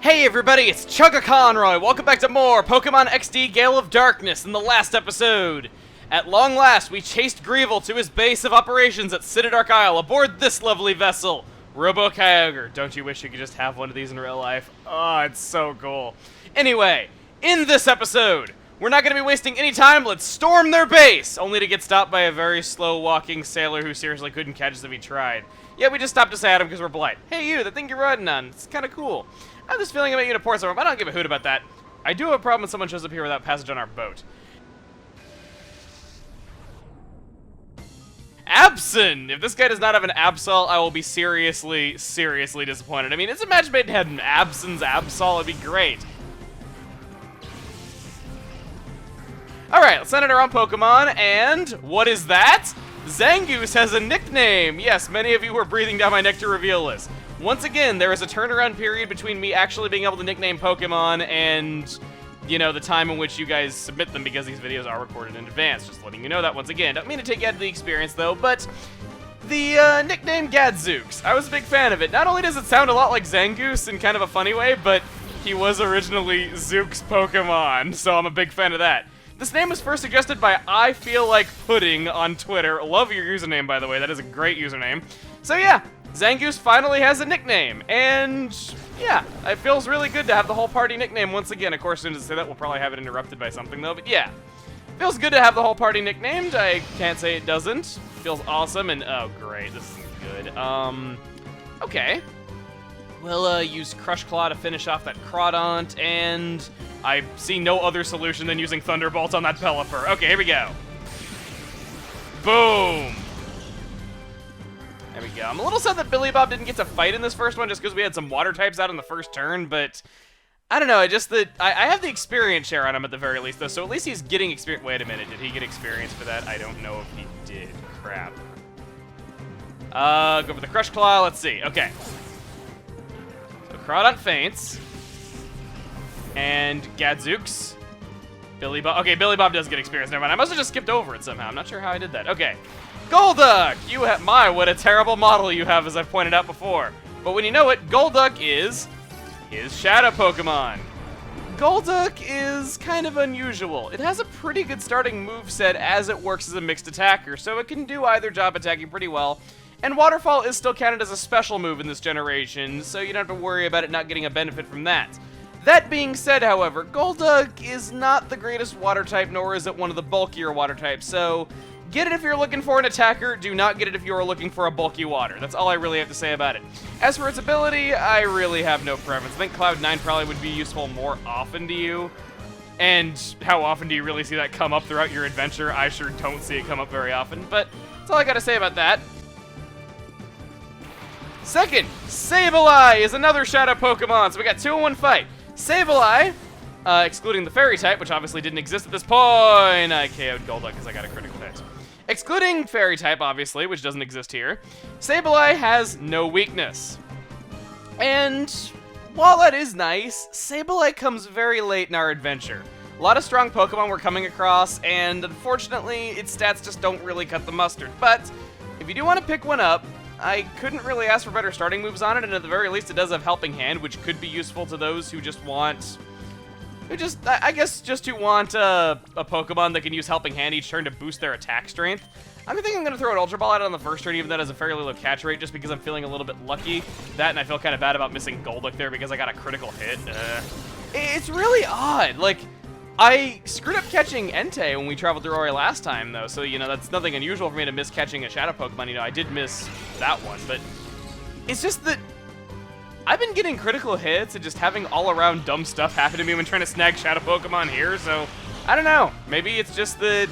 Hey everybody, it's Chuggaaconroy! Welcome back to more Pokemon XD Gale of Darkness. In the last episode, at long last, we chased Greevil to his base of operations at Citadark Isle aboard this lovely vessel, Robo-Kyogre. Don't you wish you could just have one of these in real life? Oh, it's so cool. Anyway, in this episode, we're not going to be wasting any time. Let's storm their base, only to get stopped by a very slow-walking sailor who seriously couldn't catch us if he tried. Yeah, we just stopped to say at him because we're polite. Hey you, the thing you're riding on, it's kind of cool. I have this feeling about you to port somewhere, but I don't give a hoot about that. I do have a problem when someone shows up here without passage on our boat. Abson! If this guy does not have an Absol, I will be seriously, seriously disappointed. I mean, it's a match made to have an Abson's Absol, it'd be great. Alright, let's send it our own Pokemon, and what is that? Zangoose has a nickname! Yes, many of you were breathing down my neck to reveal this. Once again, there is a turnaround period between me actually being able to nickname Pokemon and, you know, the time in which you guys submit them because these videos are recorded in advance. Just letting you know that once again. Don't mean to take you out of the experience, though, but the nickname GADZOOKS, I was a big fan of it. Not only does it sound a lot like Zangoose in kind of a funny way, but he was originally Zook's Pokemon, so I'm a big fan of that. This name was first suggested by I Feel Like Pudding on Twitter. Love your username, by the way. That is a great username. So yeah, Zangoose finally has a nickname, and yeah, it feels really good to have the whole party nickname once again. Of course, as soon as I say that, we'll probably have it interrupted by something, though, but yeah. Feels good to have the whole party nicknamed. I can't say it doesn't. Feels awesome, and oh, great, this isn't good. Okay. We'll use Crush Claw to finish off that Crawdaunt, and I see no other solution than using Thunderbolt on that Pelipper. Okay, here we go. Boom! There we go. I'm a little sad that Billy Bob didn't get to fight in this first one just because we had some water types out in the first turn, but I don't know, I have the experience share on him at the very least, though, so at least he's getting experience. Wait a minute, did he get experience for that? I don't know if he did. Crap. Go for the Crush Claw, let's see. Okay. So Crawdaunt faints. And GADZOOKS. Billy Bob. Okay, Billy Bob does get experience. Never mind. I must have just skipped over it somehow. I'm not sure how I did that. Okay. Golduck! You have what a terrible model you have, as I've pointed out before. But when you know it, Golduck is his Shadow Pokemon. Golduck is kind of unusual. It has a pretty good starting moveset as it works as a mixed attacker, so it can do either job attacking pretty well. And Waterfall is still counted as a special move in this generation, so you don't have to worry about it not getting a benefit from that. That being said, however, Golduck is not the greatest water type, nor is it one of the bulkier water types, so get it if you're looking for an attacker, do not get it if you're looking for a bulky water. That's all I really have to say about it. As for its ability, I really have no preference. I think Cloud9 probably would be useful more often to you. And how often do you really see that come up throughout your adventure? I sure don't see it come up very often, but that's all I gotta say about that. Second, Sableye is another Shadow Pokemon, so we got 2 in 1 fight. Sableye, excluding the Fairy type, which obviously didn't exist at this point. I KO'd Golduck because I got a critical hit. Excluding Fairy type, obviously, which doesn't exist here, Sableye has no weakness. And while that is nice, Sableye comes very late in our adventure. A lot of strong Pokemon we're coming across, and unfortunately, its stats just don't really cut the mustard. But if you do want to pick one up, I couldn't really ask for better starting moves on it, and at the very least, it does have Helping Hand, which could be useful to those who just want... I guess just who want a Pokemon that can use Helping Hand each turn to boost their attack strength. I think I'm going to throw an Ultra Ball at it on the first turn, even though it has a fairly low catch rate, just because I'm feeling a little bit lucky. That, and I feel kind of bad about missing Golduck there because I got a critical hit. It's really odd. Like, I screwed up catching Entei when we traveled through Ori last time, though, so, you know, that's nothing unusual for me to miss catching a Shadow Pokemon. You know, I did miss that one, but it's just that I've been getting critical hits and just having all-around dumb stuff happen to me when trying to snag Shadow Pokemon here, so I don't know. Maybe it's just that...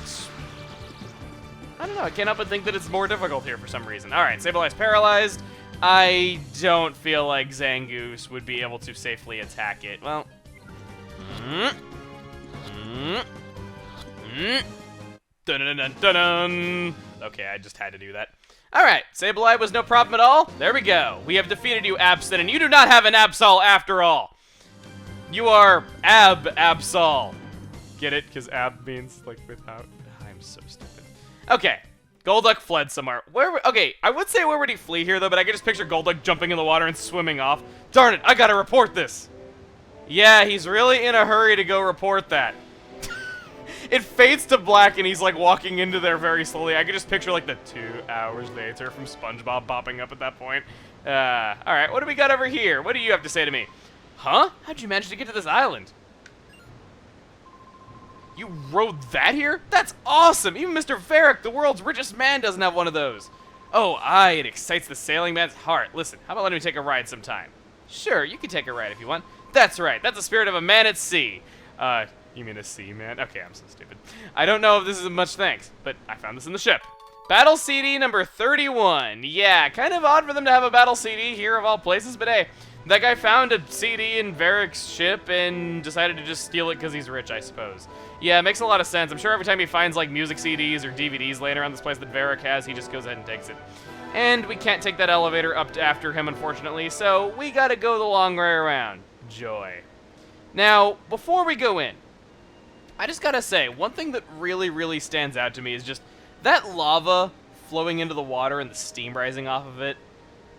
I don't know, I can't help but think that it's more difficult here for some reason. Alright, Sableye's paralyzed. I don't feel like Zangoose would be able to safely attack it. Well... Dun-dun-dun-dun-dun. Okay, I just had to do that. Alright, Sableye was no problem at all. There we go. We have defeated you, Abson, and you do not have an Absol after all. You are Absol. Get it? Because ab means, like, without. I'm so stupid. Okay, Golduck fled somewhere. Okay, I would say where would he flee here, though, but I could just picture Golduck jumping in the water and swimming off. Darn it, I gotta report this. Yeah, he's really in a hurry to go report that. It fades to black and he's like walking into there very slowly. I could just picture like the 2 hours later from SpongeBob popping up at that point. Alright, what do we got over here? What do you have to say to me? Huh? How'd you manage to get to this island? You rode that here? That's awesome! Even Mr. Varric, the world's richest man, doesn't have one of those. Oh, aye, it excites the sailing man's heart. Listen, how about letting me take a ride sometime? Sure, you can take a ride if you want. That's right, that's the spirit of a man at sea. You mean a sea man? Okay, I'm so stupid. I don't know if this is much thanks, but I found this in the ship. Battle CD number 31. Yeah, kind of odd for them to have a battle CD here of all places, but hey, that guy found a CD in Varric's ship and decided to just steal it because he's rich, I suppose. Yeah, it makes a lot of sense. I'm sure every time he finds like music CDs or DVDs laying around this place that Varric has, he just goes ahead and takes it. And we can't take that elevator up after him, unfortunately, so we gotta go the long way around. Joy. Now, before we go in, I just gotta say, one thing that really, really stands out to me is just that lava flowing into the water and the steam rising off of it,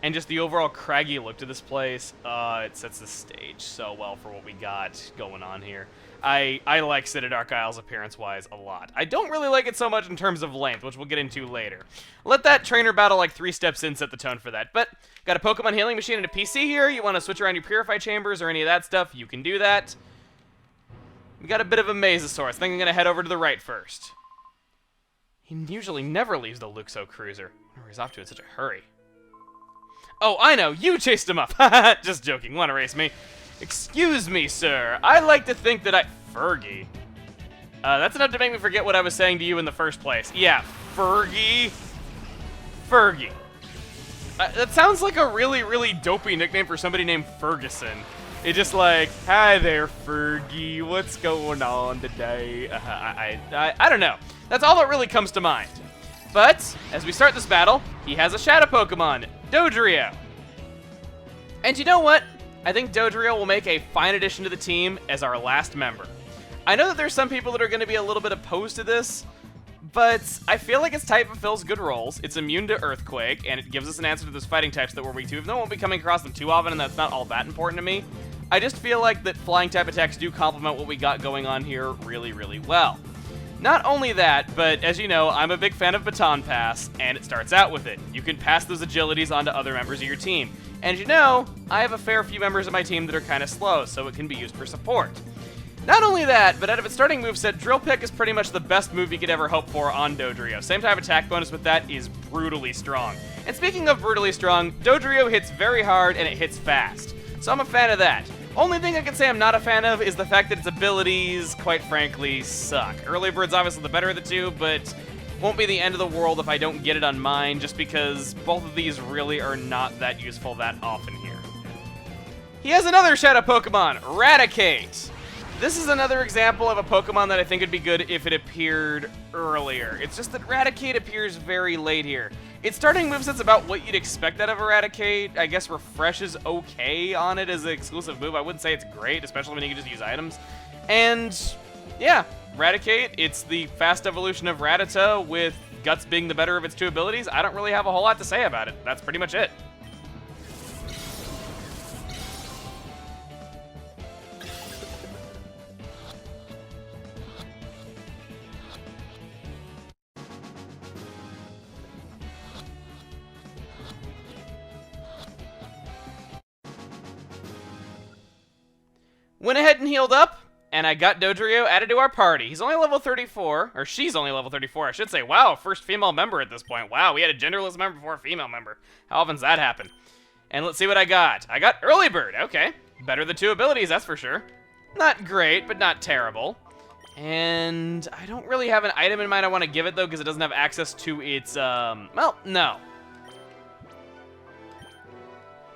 and just the overall craggy look to this place. It sets the stage so well for what we got going on here. I like Citadark Isles appearance-wise a lot. I don't really like it so much in terms of length, which we'll get into later. Let that trainer battle like 3 steps in set the tone for that. But got a Pokemon healing machine and a PC here. You want to switch around your Purify Chambers or any of that stuff, you can do that. We got a bit of a Mazosaurus. I think I'm going to head over to the right first. He usually never leaves the Luxo Cruiser. I wonder where he's off to in such a hurry. Oh, I know! You chased him up! Haha, just joking. Want to race me? Excuse me, sir. I like to think that Fergie. That's enough to make me forget what I was saying to you in the first place. Yeah, Fergie. Fergie. That sounds like a really, really dopey nickname for somebody named Ferguson. It's just like, hi there, Fergie. What's going on today? I don't know. That's all that really comes to mind. But, as we start this battle, he has a Shadow Pokemon, DODRIO. And you know what? I think DODRIO will make a fine addition to the team as our last member. I know that there's some people that are going to be a little bit opposed to this, but I feel like its type fulfills good roles. It's immune to Earthquake, and it gives us an answer to those fighting types that we're weak to, even though I won't be coming across them too often, and that's not all that important to me. I just feel like that flying type attacks do complement what we got going on here really, really well. Not only that, but as you know, I'm a big fan of Baton Pass, and it starts out with it. You can pass those agilities onto other members of your team. And you know, I have a fair few members of my team that are kind of slow, so it can be used for support. Not only that, but out of its starting moveset, Drill Pick is pretty much the best move you could ever hope for on DODRIO. Same type attack bonus with that is brutally strong. And speaking of brutally strong, DODRIO hits very hard and it hits fast. So I'm a fan of that. Only thing I can say I'm not a fan of is the fact that its abilities, quite frankly, suck. Early Bird's obviously the better of the two, but won't be the end of the world if I don't get it on mine, just because both of these really are not that useful that often here. He has another Shadow Pokemon, Raticate. This is another example of a Pokemon that I think would be good if it appeared earlier. It's just that Raticate appears very late here. Its starting moveset's about what you'd expect out of Eradicate. I guess Refresh is okay on it as an exclusive move. I wouldn't say it's great, especially when you can just use items. And yeah, Raticate, it's the fast evolution of Rattata with Guts being the better of its two abilities. I don't really have a whole lot to say about it. That's pretty much it. Went ahead and healed up, and I got DODRIO added to our party. He's only level 34, or she's only level 34, I should say. Wow, first female member at this point. Wow, we had a genderless member before a female member. How often's that happen? And let's see what I got. I got Early Bird, okay. Better the two abilities, that's for sure. Not great, but not terrible. And I don't really have an item in mind I want to give it, though, because it doesn't have access to its, well, no.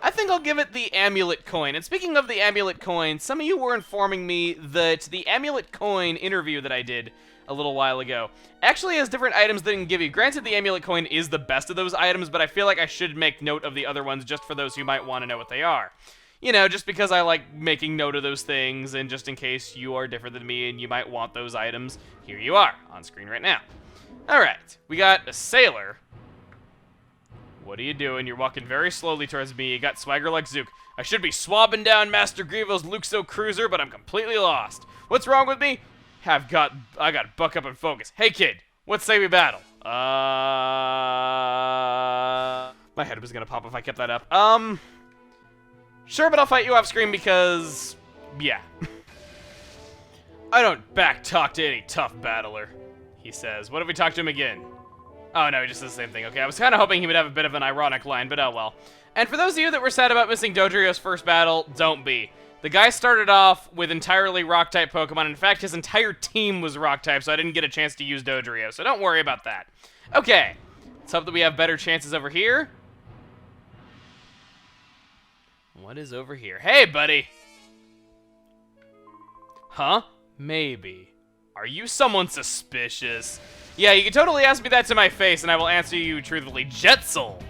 I think I'll give it the Amulet Coin. And speaking of the Amulet Coin, some of you were informing me that the Amulet Coin interview that I did a little while ago actually has different items that it can give you. Granted, the Amulet Coin is the best of those items, but I feel like I should make note of the other ones just for those who might want to know what they are. You know, just because I like making note of those things, and just in case you are different than me and you might want those items, here you are, on screen right now. Alright, we got a Sailor. What are you doing? You're walking very slowly towards me. You got swagger like Zook. I should be swabbing down Master Grievo's Luxo Cruiser, but I'm completely lost. What's wrong with me? I got to buck up and focus. Hey, kid. What say we battle? My head was gonna pop if I kept that up. Sure, but I'll fight you off screen because, yeah. I don't backtalk to any tough battler, he says. What if we talk to him again? Oh, no, he just says the same thing. Okay, I was kind of hoping he would have a bit of an ironic line, but oh well. And for those of you that were sad about missing Dodrio's first battle, don't be. The guy started off with entirely Rock-type Pokemon. In fact, his entire team was Rock-type, so I didn't get a chance to use Dodrio, so don't worry about that. Okay, let's hope that we have better chances over here. What is over here? Hey, buddy! Huh? Maybe. Are you someone suspicious? Yeah, you can totally ask me that to my face, and I will answer you truthfully. Jetzel!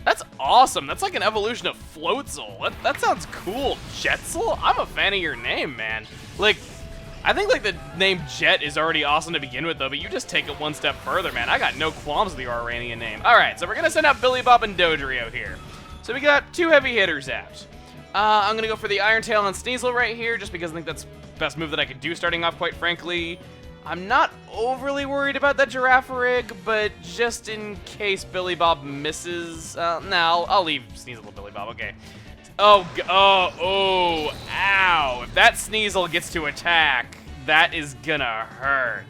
That's awesome. That's like an evolution of Floatzel. That sounds cool. Jetzel? I'm a fan of your name, man. Like, I think like the name Jet is already awesome to begin with, though, but you just take it one step further, man. I got no qualms with the Auranian name. All right, so we're gonna send out Billy Bob and Dodrio here. So we got 2 heavy hitters out. I'm gonna go for the Iron Tail on SNEASEL right here, just because I think that's the best move that I could do starting off, quite frankly. I'm not overly worried about that Girafarig, but just in case Billy Bob misses, no, I'll leave SNEASEL to Billy Bob, okay. Oh, ow. If that SNEASEL gets to attack, that is gonna hurt.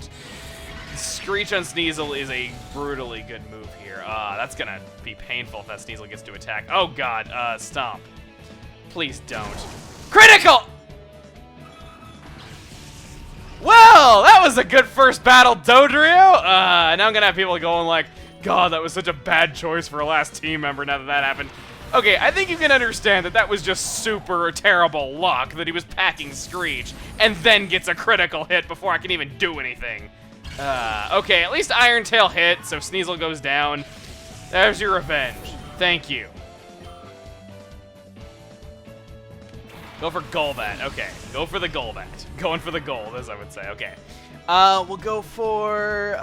Screech on SNEASEL is a brutally good move here. That's gonna be painful if that SNEASEL gets to attack. Oh god, Stomp. Please don't. Critical! Well, that was a good first battle, Dodrio. Now I'm gonna have people going like, God, that was such a bad choice for a last team member now that happened. Okay, I think you can understand that that was just super terrible luck that he was packing Screech and then gets a critical hit before I can even do anything. Okay, at least Iron Tail hit, so SNEASEL goes down. There's your revenge. Thank you. Go for Golbat. Okay, go for the Golbat. Going for the gold, as I would say. Okay. We'll go for,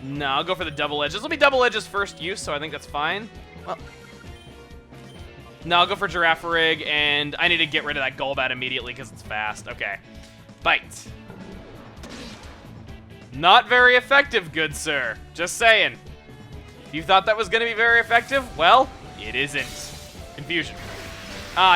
no, I'll go for the Double Edge. This will be Double Edge's first use, so I think that's fine. Well, no, I'll go for Girafarig, and I need to get rid of that Golbat immediately because it's fast. Okay. Bite. Not very effective, good sir. Just saying. If you thought that was going to be very effective, well, it isn't. Confusion.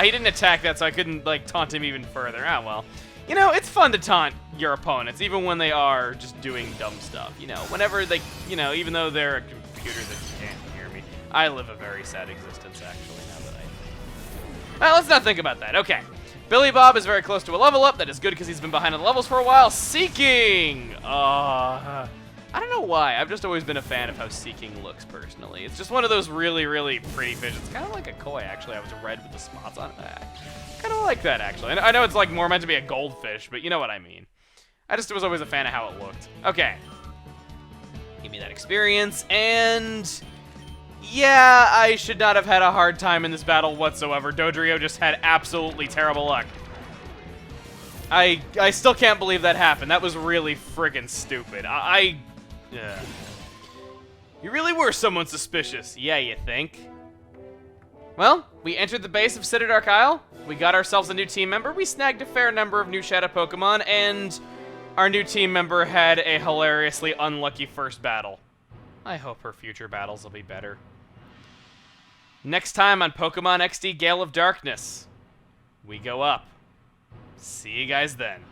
He didn't attack that, so I couldn't, like, taunt him even further. Ah, well. You know, it's fun to taunt your opponents, even when they are just doing dumb stuff. You know, whenever they, you know, even though they're a computer that can't hear me. I live a very sad existence, actually, now that well, let's not think about that. Okay. Billy Bob is very close to a level up. That is good because he's been behind on the levels for a while. Seeking! I don't know why. I've just always been a fan of how Seeking looks, personally. It's just one of those really, really pretty fish. It's kind of like a koi, actually. I was red with the spots on it. I kind of like that, actually. I know it's like more meant to be a goldfish, but you know what I mean. I just was always a fan of how it looked. Okay. Give me that experience, and yeah, I should not have had a hard time in this battle whatsoever. Dodrio just had absolutely terrible luck. I still can't believe that happened. That was really friggin' stupid. Yeah. You really were someone suspicious. Yeah, you think? Well, we entered the base of Citadark Isle. We got ourselves a new team member. We snagged a fair number of new Shadow Pokemon, and our new team member had a hilariously unlucky first battle. I hope her future battles will be better. Next time on Pokemon XD Gale of Darkness, we go up. See you guys then.